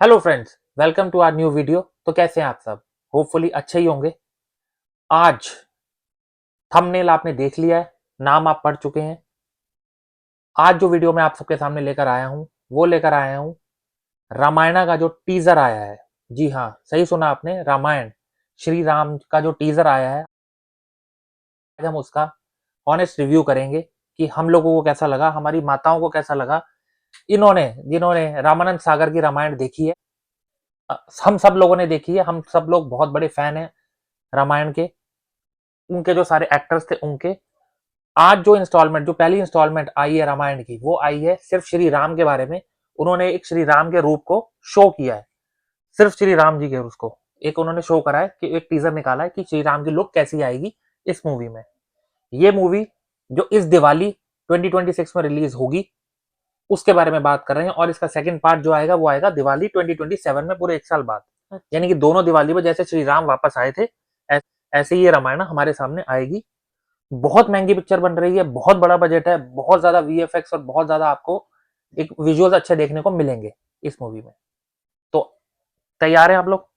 Hello friends, welcome to our new video. तो कैसे हैं आप सब? होपफुली अच्छे ही होंगे। आज थंबनेल आपने देख लिया है, नाम आप पढ़ चुके हैं। आज जो वीडियो मैं आप सबके सामने लेकर आया हूं वो लेकर आया हूं रामायण का जो टीजर आया है। जी हाँ, सही सुना आपने, रामायण श्री राम का जो टीजर आया है। आज हम उसका ऑनेस्ट रिव्यू करेंगे कि हम लोगों को कैसा लगा, हमारी माताओं को कैसा लगा, इन्होंने जिन्होंने रामानंद सागर की रामायण देखी है। हम सब लोगों ने देखी है, हम सब लोग बहुत बड़े फैन हैं रामायण के, उनके जो सारे एक्टर्स थे उनके। आज जो इंस्टॉलमेंट, जो पहली इंस्टॉलमेंट आई है रामायण की, वो आई है सिर्फ श्री राम के बारे में। उन्होंने एक श्री राम के रूप को शो किया है, सिर्फ श्री राम जी के उसको एक उन्होंने शो करा है कि एक टीजर निकाला है कि श्री राम की लुक कैसी आएगी इस मूवी में। ये मूवी जो इस दिवाली 2026 में रिलीज होगी उसके बारे में बात कर रहे हैं, और इसका सेकंड पार्ट जो आएगा वो आएगा दिवाली 2027 में, पूरे 1 साल बाद। यानी कि दोनों दिवाली में जैसे श्री राम वापस आए थे ऐसे ही ये रामायण हमारे सामने आएगी। बहुत महंगी पिक्चर बन रही है, बहुत बड़ा बजट है, बहुत ज्यादा वीएफएक्स और बहुत ज्यादा आपको एक विजुअल्स अच्छे देखने को मिलेंगे इस मूवी में। तो तैयार हैं आप लोग?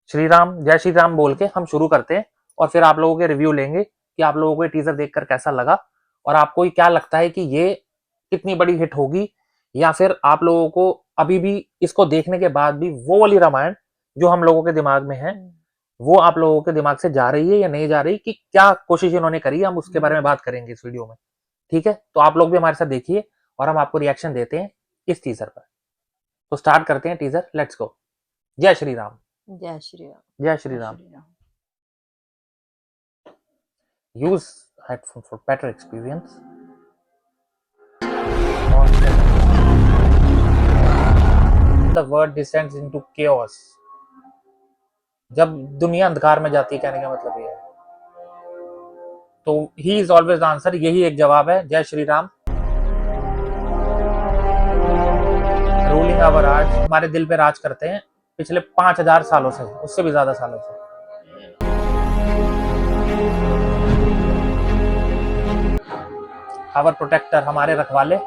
श्री राम, जय श्री राम बोल के हम शुरू करते हैं और फिर आप लोगों के रिव्यू लेंगे कि आप लोगों को ये टीजर देखकर कैसा लगा और आपको क्या लगता है कि ये कितनी बड़ी हिट होगी, या फिर आप लोगों को अभी भी इसको देखने के बाद भी वो वाली रामायण जो हम लोगों के दिमाग में है वो आप लोगों के दिमाग से जा रही है या नहीं जा रही, कि क्या कोशिश इन्होंने करी है, हम उसके बारे में बात करेंगे इस वीडियो में। ठीक है, तो आप लोग भी हमारे साथ देखिए और हम आपको रिएक्शन देते हैं इस टीजर पर। तो स्टार्ट करते हैं टीजर, लेट्स गो। जय श्री राम। जय श्री राम। जय Shri Ram. Use headphone for better experience. The word descends into chaos. जब दुनिया अंधकार में जाती है, कहने का मतलब ये है। तो he is always the answer, यही एक जवाब है। जय श्री राम। रूलिंग आवर राज, हमारे दिल पे राज करते हैं पिछले 5000 सालों से, उससे भी ज्यादा सालों से। आवर प्रोटेक्टर, हमारे रखवाले।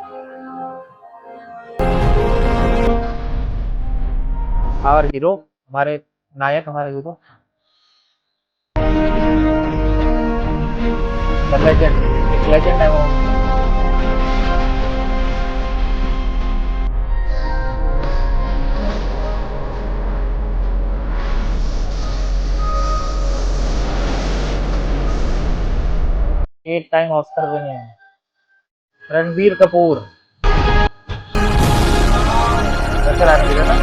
आवर हीरो, हमारे नायक, हमारे हीरो। द लेजेंड, एक लेजेंड है वो। Eight time Oscar winning Ranbir Kapoor. वैसे रणबीर है ना।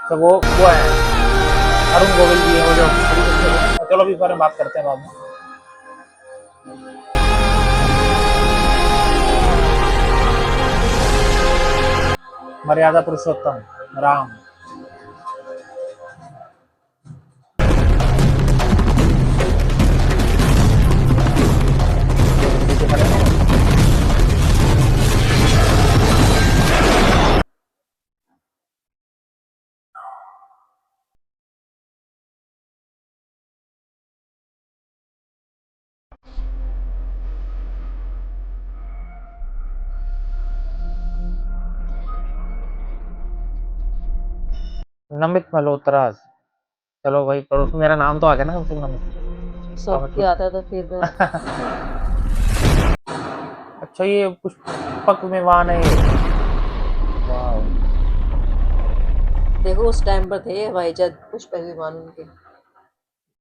तो वो है अरुण गोविल जी, वो जो, चलो अभी इस बारे में बात करते हैं बाद में। मर्यादा पुरुषोत्तम राम। नमित मल्होत्रा। चलो भाई, पर उसमें मेरा नाम तो आ गया ना, उसमें नमित सब आता था फिर तो। अच्छा, ये पुष्पक विमान है। वाह, देखो उस टाइम पर थे भाई जब पुष्पक विमान उनके,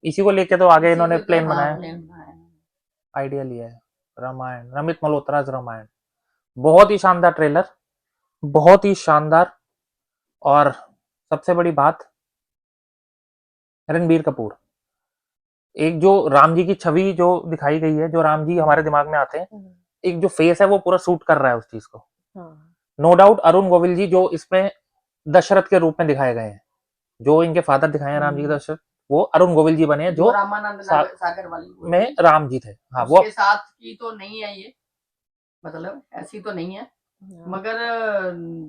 इसी को लेके तो आगे इन्होंने प्लेन बनाया, प्लेन बनाया। आइडिया लिया है। रामायण, नमित मल्होत्रा रामायण। बहुत ही शानदार ट्रेलर, बहुत ही शानदार। और सबसे बड़ी बात, रणबीर कपूर। एक जो राम जी की छवि जो दिखाई गई है, जो राम जी हमारे दिमाग में आते हैं, एक जो फेस है वो पूरा सूट कर रहा है उस चीज को। नो डाउट अरुण गोविल जी जो इसमें दशरथ के रूप में दिखाए गए हैं, जो इनके फादर दिखाए हैं राम जी के दशरथ, वो अरुण गोविल जी बने हैं जो रामानंद सागर वाली में राम जी थे। हाँ, वो साथ की तो नहीं है ये, मतलब ऐसी तो नहीं है, मगर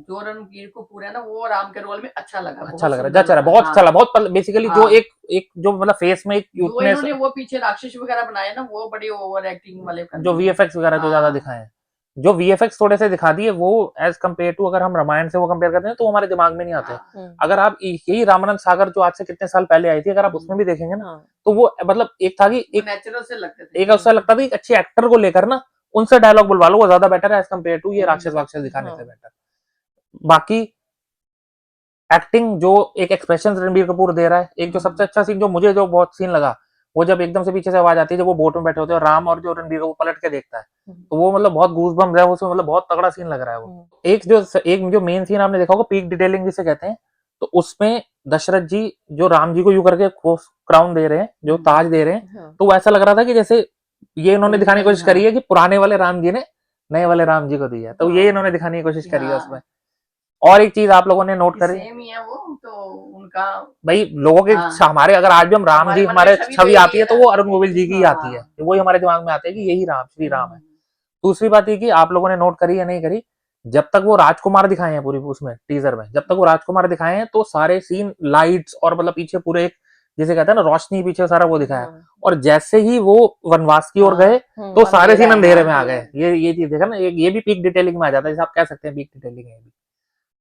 जो रणबीर कपूर है ना वो राम के रोल में अच्छा लगा, अच्छा लग रहा है, जच रहा है, बहुत अच्छा लगा। बहुत बेसिकली जो एक जो मतलब फेस में एक इन्होंने वो पीछे राक्षस वगैरह बनाए ना, वो बड़ी ओवर एक्टिंग वाले जो वीएफएक्स वगैरह जो ज्यादा दिखाए हैं, जो वीएफएक्स थोड़े से दिखा दिए वो एज कम्पेयर टू अगर हम रामायण से वो कंपेयर करते हैं तो हमारे दिमाग में नहीं आते। अगर आप यही रामानंद सागर जो आज से कितने साल पहले आई थी, अगर आप उसमें भी देखेंगे ना, तो वो मतलब एक था कि वो नेचुरल से लगते थे, एक ऐसा लगता था कि अच्छे एक्टर को लेकर ना उनसे डायलॉग बुलवा लो, वो ज्यादा बेटर है एज कम्पेयर टू ये राक्षस वाक्षस दिखाने से बेटर। बाकी एक्टिंग जो एक एक्सप्रेशन रणबीर कपूर दे रहा है, एक जो सबसे अच्छा सीन जो मुझे जो बहुत सीन लगा, वो जब एकदम से पीछे से आवाज आती है, जब वो बोट में बैठे होते हैं और राम और जो रणबीर को पलट के देखता है, तो वो मतलब बहुत गूज बम्स है, उसमें मतलब बहुत तगड़ा सीन लग रहा है वो। एक जो मेन सीन आपने देखा होगा, पीक डिटेलिंग जिसे कहते हैं, तो उसमें दशरथ जी जो राम जी को यूं करके क्राउन दे रहे हैं, जो ताज दे रहे हैं, तो वैसा लग रहा था कि जैसे ये इन्होंने दिखाने की कोशिश करी है कि पुराने वाले राम जी ने नए वाले राम जी को दिया, तो ये इन्होंने दिखाने की कोशिश करी है उसमें। और एक चीज आप लोगों ने नोट करी, सेम ही है वो तो उनका भाई लोगों के हमारे अगर आज भी हम राम जी हमारे छवि आती है तो वो अरुण गोविल जी की आती है, वही हमारे दिमाग में आते हैं कि यही राम श्री राम है। दूसरी बात ये कि आप लोगों ने नोट करी या नहीं करी, जब तक वो राजकुमार दिखाए हैं पूरी उसमें टीजर में, जब तक वो राजकुमार दिखाए हैं तो सारे सीन लाइट्स और मतलब पीछे पूरे एक जिसे कहते हैं ना रोशनी, पीछे सारा वो दिखाया, और जैसे ही वो वनवास की ओर गए तो सारे सीन अंधेरे में आ गए। ये चीज देखा ना, ये भी पीक डिटेलिंग में आ जाता है, जैसे आप कह सकते हैं पीक डिटेलिंग है।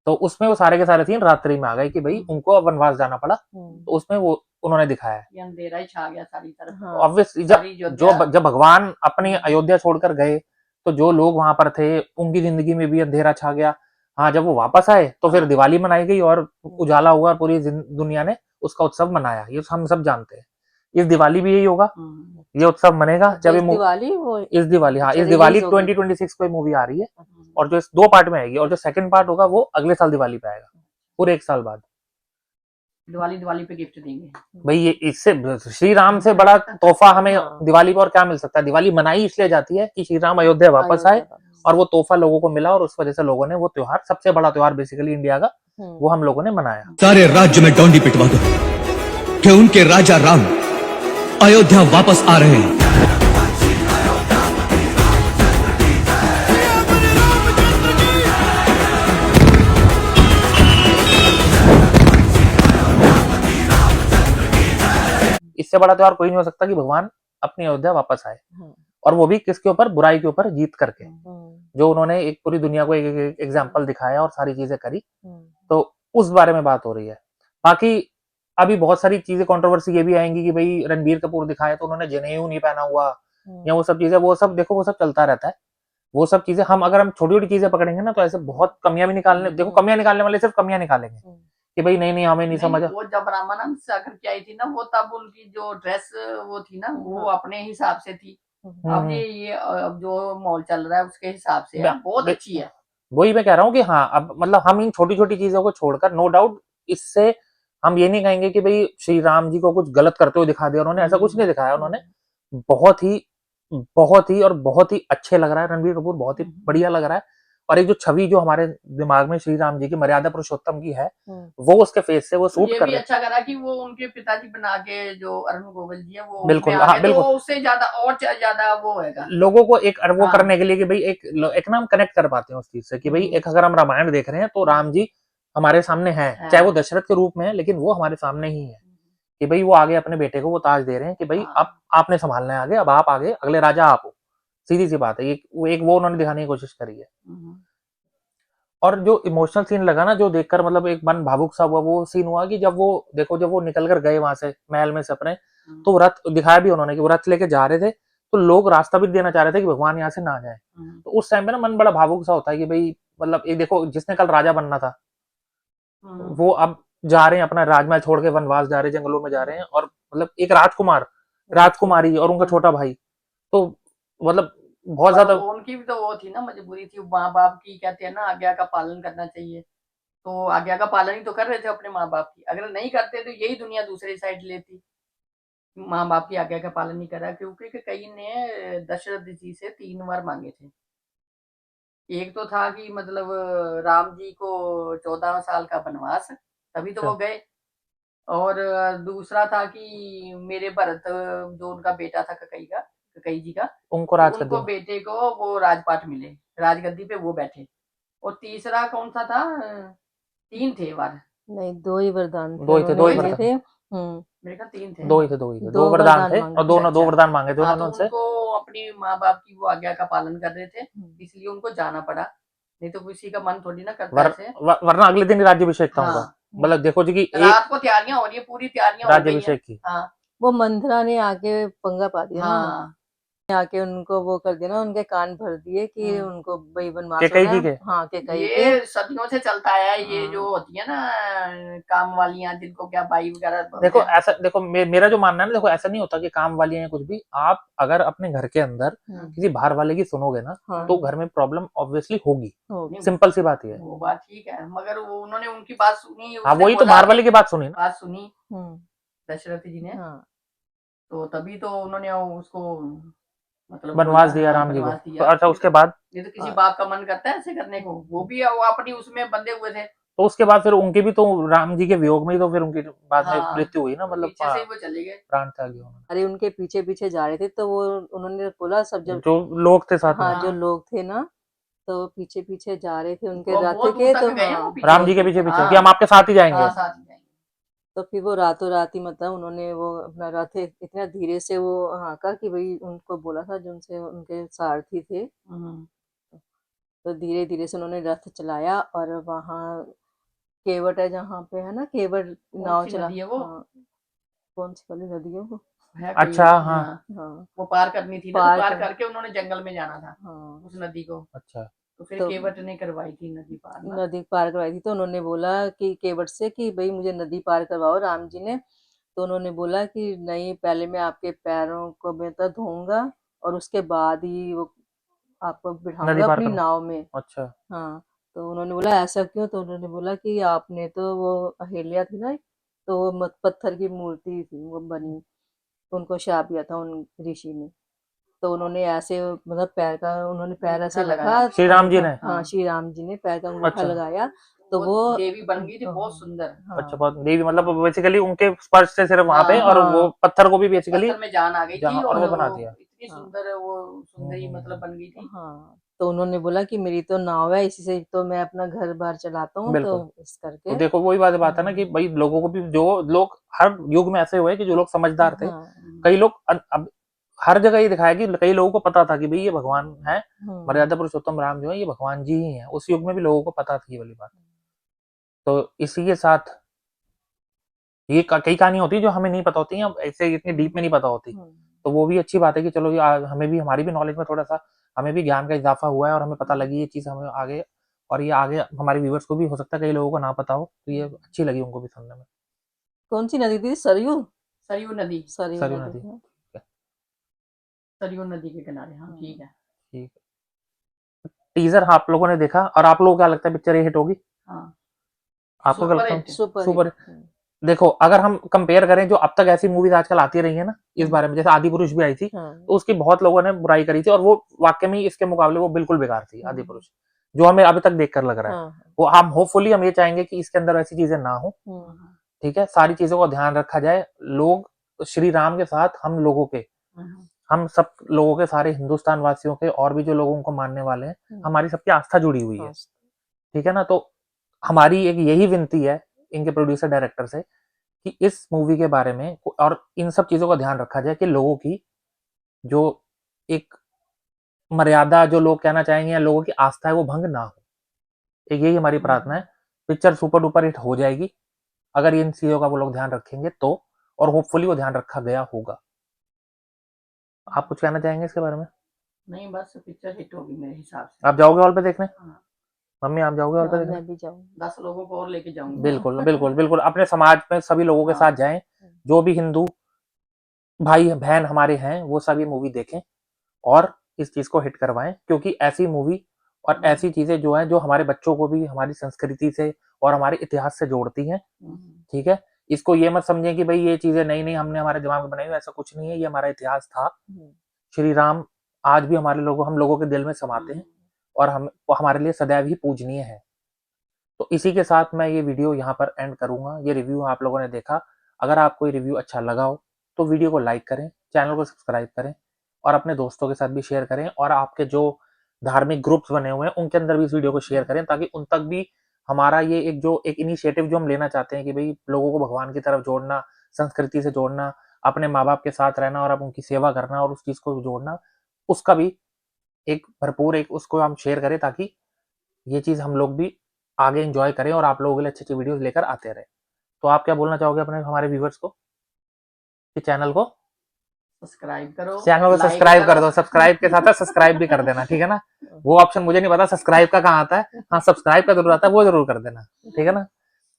तो उसमें वो सारे के सारे सीन रात्रि में आ गए कि भाई उनको वनवास जाना पड़ा, तो उसमें वो उन्होंने दिखाया है। अंधेरा ही छा गया सारी तरफ। ऑब्वियसली जब भगवान अपनी अयोध्या छोड़कर गए तो जो लोग वहां पर थे उनकी जिंदगी में भी अंधेरा छा गया। हाँ, जब वो वापस आए तो फिर दिवाली मनाई गई और उजाला हुआ, पूरी दुनिया ने उसका उत्सव मनाया, ये हम सब जानते हैं। इस दिवाली भी यही होगा, ये उत्सव मनेगा जब इस दिवाली हाँ इस दिवाली 2026 को मूवी आ रही है, और जो 2 पार्ट में आएगी, और जो सेकंड पार्ट होगा वो अगले साल दिवाली पे आएगा, पूरे 1 साल बाद। दिवाली पे गिफ्ट देंगे भाई, ये इससे श्री राम से बड़ा तोहफा हमें दिवाली पर और क्या मिल सकता है। दिवाली मनाई इसलिए जाती है कि श्री राम अयोध्या वापस आए, और वो तोहफा लोगों को मिला, और उस वजह से लोगों ने वो त्योहार, सबसे बड़ा त्योहार बेसिकली इंडिया का, वो हम लोगों ने मनाया। सारे राज्य में डोंडी पिटवा दो कि उनके राजा राम अयोध्या वापस आ रहे हैं। इससे बड़ा त्योहार कोई नहीं हो सकता कि भगवान अपनी अयोध्या वापस आए, और वो भी किसके ऊपर, बुराई के ऊपर जीत करके, जो उन्होंने एक पूरी दुनिया को एक एग्जाम्पल दिखाया और सारी चीजें करी, तो उस बारे में बात हो रही है। बाकी अभी बहुत सारी चीजें कंट्रोवर्सी ये भी आएंगी कि भाई रणबीर कपूर दिखाए तो उन्होंने जनेऊ नहीं पहना हुआ, या वो सब चीजें, वो सब देखो वो सब चलता रहता है। वो सब चीजें अगर हम छोटी छोटी चीजें पकड़ेंगे ना, तो ऐसे बहुत कमियां भी निकालने, देखो कमियां निकालने वाले सिर्फ कमियां निकालेंगे कि भाई नहीं हमें नहीं समझ। वो जब रामानंद सागर की आई थी ना, वो तब उनकी जो ड्रेस वो थी ना, वो अपने हिसाब से थी। अब ये अब जो माहौल चल रहा है उसके हिसाब से बहुत अच्छी है। वही मैं कह रहा हूँ कि हाँ, अब मतलब हम इन छोटी छोटी चीजों को छोड़कर, नो डाउट इससे हम ये नहीं कहेंगे कि भाई श्री राम जी को कुछ गलत करते हुए दिखा दिया उन्होंने, ऐसा कुछ नहीं दिखाया उन्होंने। बहुत ही और बहुत ही अच्छे लग रहा है रणबीर कपूर, बहुत ही बढ़िया लग रहा है। और एक जो छवि जो हमारे दिमाग में श्री राम जी की, मर्यादा पुरुषोत्तम की है, वो उसके फेस से वो सूट कर रहा है। अच्छा करा कि वो उनके पिताजी बना के जो अरुण गोविल जी है वो बिल्कुल, हाँ बिल्कुल, तो उससे ज्यादा और ज्यादा वो होगा लोगों को एक वो करने के लिए कि भाई एक ना हम कनेक्ट कर पाते हैं उस चीज से कि भाई एक अगर हम रामायण देख रहे हैं तो राम जी हमारे सामने है, चाहे वो दशरथ के रूप में है, लेकिन वो हमारे सामने ही है कि भाई वो आगे अपने बेटे को वो ताज दे रहे हैं कि भाई अब आपने संभालना है आगे, अब आप आगे अगले राजा आप हो, सीधी सी बात है। एक वो उन्होंने दिखाने की कोशिश करी है। और जो इमोशनल सीन लगा ना, जो देखकर मतलब एक मन भावुक सा हुआ, वो सीन हुआ कि जब वो निकल कर गए वहां से महल में से अपने, तो रथ दिखाया भी उन्होंने कि वो रथ लेके जा रहे थे, तो लोग रास्ता भी देना चाह रहे थे कि भगवान यहाँ से ना जाए। तो उस टाइम पे ना मन बड़ा भावुक सा होता है कि भाई मतलब एक देखो, जिसने कल राजा बनना था वो अब जा रहे हैं अपना राजमहल छोड़ के वनवास जा रहे हैं, जंगलों में जा रहे हैं, और मतलब एक राजकुमारी और उनका छोटा भाई, तो मतलब बहुत ज्यादा उनकी भी तो वो थी ना, मजबूरी थी, माँ बाप की कहते हैं ना आज्ञा का पालन करना चाहिए, तो आज्ञा का पालन ही तो कर रहे थे अपने माँ बाप की। अगर नहीं करते तो यही दुनिया दूसरी साइड लेती। माँ बाप की आज्ञा का पालन नहीं करा, क्योंकि कई ने दशरथ जी से 3 बार मांगे थे। एक तो था कि मतलब राम जी को 14 साल का वनवास, तभी तो वो गए। और दूसरा था कि मेरे भरत जो उनका बेटा था ककई जी का, उनको बेटे को वो राजपाट मिले, राजगद्दी पे वो बैठे। और तीसरा कौन सा था? 3 थे वार, नहीं 2 ही वरदान थे, दो ही थे। मेरे ख्याल 3 थे। दो ही थे, दो ही थे, दो दो वरदान वरदान थे मांगे और थे। दोनों दो अच्छा। वरदान मांगे थे हाँ, उन्होंने तो उनसे। उनको अपनी माँ बाप की वो आज्ञा का पालन कर रहे थे, हम्म। इसलिए उनको जाना पड़ा, नहीं तो किसी का मन थोड़ी ना करता ऐसे। वरना अगले दिन ही राज्यभिषेक था उनका। हाँ, मतलब देखो जी कि एक रात को तैयारियां हो रही है, पूरी तैयारियां हो गई है। राज्यभिषेक की। हाँ वो मंथरा ने आके पंगा पा दिया ना, हाँ आके उनको वो कर दिया ना, उनके कान भर दिए कि हाँ। उनको भाई बनवास केकई होना जी है। के। हाँ, के कही के। ये सदियों से चलता है, ये हाँ। जो होती है ना काम वालियां, जिनको क्या बाई वगैरह देखो बोलते हैं। ऐसा, देखो मेरा जो मानना है ना, देखो ऐसा नहीं होता कि काम वाली है कुछ भी। आप अगर अपने घर के अंदर किसी बाहर वाले की सुनोगे ना, हाँ। तो घर में प्रॉब्लम ऑब्वियसली होगी। होगी। सिंपल सी बात ये है। वो बात ठीक है, मगर वो उन्होंने उनकी बात सुनी, हाँ, उसने वही तो बोला बाहर कि वाले की बात सुनी ना। बात सुनी हम्म। दशरथ जी ने, हाँ। तो तभी तो उन्होंने उसको मतलब बनवास बोला, दिया हाँ, राम जी को। बनवास तो दिया। अच्छा, उसके बाद ये तो किसी हाँ। बाप का मन करता है ऐसे करने को, वो भी वो अपनी उसमें बंधे हुए थे। तो उसके बाद फिर उनकी भी तो राम जी के वियोग में ही तो फिर उनकी बाद में हाँ, मृत्यु हुई ना, मतलब पीछे से ही वो चले गए। प्राण त्याग दिया उन्होंने। अरे उनके पीछे पीछे जा रहे थे तो वो उन्होंने बोला सब जब, जो लोग थे साथ में। हाँ, जो हाँ। लोग थे ना, तो पीछे पीछे जा रहे थे उनके वो रथ बहुत दूर के, तक तो गए हैं वो हाँ, पीछे। राम जी के पीछे पीछे हाँ। कि हम आपके साथ ही जाएंगे। हाँ, साथ ही जाएंगे। तो फिर वो रातों रात ही मतलब उन्होंने वो अपना रथ इतना धीरे से वो हाँका कि भाई उनको बोला था जो उनसे उनके सारथी थे, हम्म। तो धीरे धीरे से उन्होंने रथ चलाया और वहाँ केवट है जहाँ पे है ना, केवट कौन नाव सी चला। नदी है वो? हाँ, कौन सी वाली नदी है वो? है कोई, अच्छा, हाँ। हाँ। वो पार करनी थी ना, तो पार पार कर, करके उन्होंने जंगल में जाना था हाँ, उस नदी को, अच्छा। तो फिर तो केवट ने करवाई थी नदी पार ना। नदी पार करवाई थी, तो उन्होंने बोला कि केवट से कि भाई मुझे नदी पार करवाओ राम जी ने। तो उन्होंने बोला कि नहीं, पहले मैं आपके पैरों को बेहतर धोऊंगा और उसके बाद ही वो आपको नदी बिठाऊंगा पार अपनी करो। नाव में। अच्छा। हाँ, तो उन्होंने बोला ऐसा क्यों? तो उन्होंने बोला कि आपने तो वो अहेलिया थी ना, तो वो पत्थर की मूर्ति थी वो बनी, तो उनको शाप दिया था उन ऋषि ने। तो उन्होंने ऐसे मतलब पैर का उन्होंने पैर अंगूठा ऐसे लगाया। रखा, श्री राम जी अंगूठा, ने। हाँ, हाँ। श्री राम जी ने पैर का अंगूठा अच्छा। लगाया, तो वो वो देवी बन गई थी बहुत सुंदर। अच्छा, हाँ, बहुत देवी, मतलब बेसिकली उनके स्पर्श से सिर्फ वहां पे, हाँ, और वो हाँ, पत्थर को भी बेसिकली पत्थर में जान आ गई जहाँ, थी, और और वो बना वो दिया। इतनी हाँ, सुंदर वो सुंदरी मतलब बन गई थी। हाँ। तो उन्होंने बोला कि मेरी तो नाव है, इसी से तो मैं अपना घर बार चलाता हूँ, तो बिल्कुल। इस तो करके। देखो वही बात है ना कि भाई लोगों को भी, जो लोग हर युग में ऐसे हुए कि जो लोग समझदार थे, हाँ। कई लोग अब हर जगह ये दिखाया कि कई लोगों को पता था कि भाई ये भगवान है, मर्यादा पुरुषोत्तम राम जो है ये भगवान जी ही है। उस युग में भी लोगों को पता थी ये वाली बात। तो इसी के साथ ये कई कहानी होती है जो हमें नहीं पता होती हैं, ऐसे इतनी डीप में नहीं पता होती। तो वो भी अच्छी बात है कि चलो ये हमें भी, हमारी भी नॉलेज में थोड़ा सा, हमें भी ज्ञान का इजाफा हुआ है और हमें पता लगी ये चीज़ हमें आगे। और ये आगे हमारे व्यूवर्स को भी हो सकता है कई लोगों को ना पता हो, तो ये अच्छी लगी उनको भी सुनने में। कौन सी नदी थी? सरयू? सरयू नदी। सरयू सरयू नदी, नदी। हाँ। सरयू नदी के किनारे, हाँ ठीक है। ठीक है। टीजर आप लोगों ने देखा, और आप लोगों को क्या लगता है पिक्चर ये हिट होगी? हाँ, आपको क्या सुपर लगता है? हिट। Super super. हिट। देखो अगर हम कंपेयर करें जो अब तक ऐसी मूवीज आजकल आती रही है ना इस बारे में, जैसे आदि पुरुष भी आई थी, तो उसकी बहुत लोगों ने बुराई करी थी, और वो वाकई में इसके मुकाबले वो बिल्कुल बेकार थी आदि पुरुष, जो हमें अभी तक देखकर लग रहा है। हाँ। वो हम होपफुली हम ये चाहेंगे कि इसके अंदर ऐसी चीजें ना हो। ठीक है, सारी चीजों का ध्यान रखा जाए। लोग श्री राम के साथ हम लोगों के, हम सब लोगों के, सारे हिंदुस्तान वासियों के, और भी जो लोगों को मानने वाले हैं, हमारी सबकी आस्था जुड़ी हुई है। ठीक है ना, तो हमारी एक यही विनती है इनके प्रोड्यूसर डायरेक्टर से कि इस मूवी के बारे में और इन सब चीजों का ध्यान रखा जाए कि लोगों की जो एक मर्यादा, जो लोग कहना चाहेंगे, या लोगों की आस्था है, वो भंग ना हो। एक यही हमारी प्रार्थना है। पिक्चर सुपर डुपर हिट हो जाएगी अगर इन चीजों का वो लोग ध्यान रखेंगे तो, और होपफुली वो ध्यान रखा गया होगा। आप कुछ कहना चाहेंगे इसके बारे में? नहीं, बस पिक्चर हिट होगी मेरे हिसाब से। आप जाओगे हॉल पे देखने? हाँ, मम्मी आप जाओगे हॉल पे हाँ, देखने? मैं भी जाऊँ। 10 लोगों को और लेके जाऊंगा। बिल्कुल बिल्कुल बिल्कुल, अपने समाज में सभी लोगों के हाँ। साथ जाएं, जो भी हिंदू भाई बहन हमारे हैं वो सब ये मूवी देखें और इस चीज को हिट करवाएं, क्योंकि ऐसी मूवी और ऐसी चीजें जो हैं, जो हमारे बच्चों को भी हमारी संस्कृति से और हमारे इतिहास से जोड़ती हैं। ठीक है, इसको ये मत समझें कि भाई ये चीजें नई नई हमने हमारे दिमाग में बनाई हुई, ऐसा कुछ नहीं है, ये हमारा इतिहास था। श्री राम आज भी हमारे लोगों, हम लोगों के दिल में समाते हैं, और हम हमारे लिए सदैव ही पूजनीय है। तो इसी के साथ मैं ये वीडियो यहाँ पर एंड करूंगा। ये रिव्यू आप लोगों ने देखा, अगर आपको ये रिव्यू अच्छा लगा हो तो वीडियो को लाइक करें, चैनल को सब्सक्राइब करें, और अपने दोस्तों के साथ भी शेयर करें, और आपके जो धार्मिक ग्रुप्स बने हुए हैं उनके अंदर भी इस वीडियो को शेयर करें, ताकि उन तक भी हमारा ये एक जो एक इनिशिएटिव जो हम लेना चाहते हैं कि भाई लोगों को भगवान की तरफ जोड़ना, संस्कृति से जोड़ना, अपने माँ बाप के साथ रहना और अब उनकी सेवा करना और उस चीज को जोड़ना, उसका भी एक भरपूर एक उसको हम शेयर करें ताकि ये चीज हम लोग भी आगे एंजॉय करें और आप लोगों के लिए अच्छी अच्छी वीडियोस लेकर आते रहे। तो आप क्या बोलना चाहोगे अपने हमारे व्यूवर्स को कि चैनल को सब्सक्राइब करो, चैनल को लाइक सब्सक्राइब कर करो। दो, सब्सक्राइब के साथ सब्सक्राइब भी कर देना, ठीक है ना। वो ऑप्शन मुझे नहीं पता सब्सक्राइब का कहाँ आता है, हाँ सब्सक्राइब का जरूर आता है, वो जरूर कर देना, ठीक है ना।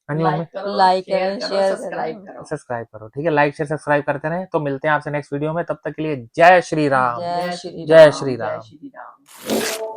हाँ जी मम्मी, लाइक करो, लाइक शेयर करें, करो, शेयर सब्सक्राइब करें। करो। सब्सक्राइब करो, ठीक है, लाइक शेयर सब्सक्राइब करते रहे। तो मिलते हैं आपसे नेक्स्ट वीडियो में, तब तक के लिए जय श्री राम, जय जय श्री श्री जय राम, श्री जय राम। श्री राम।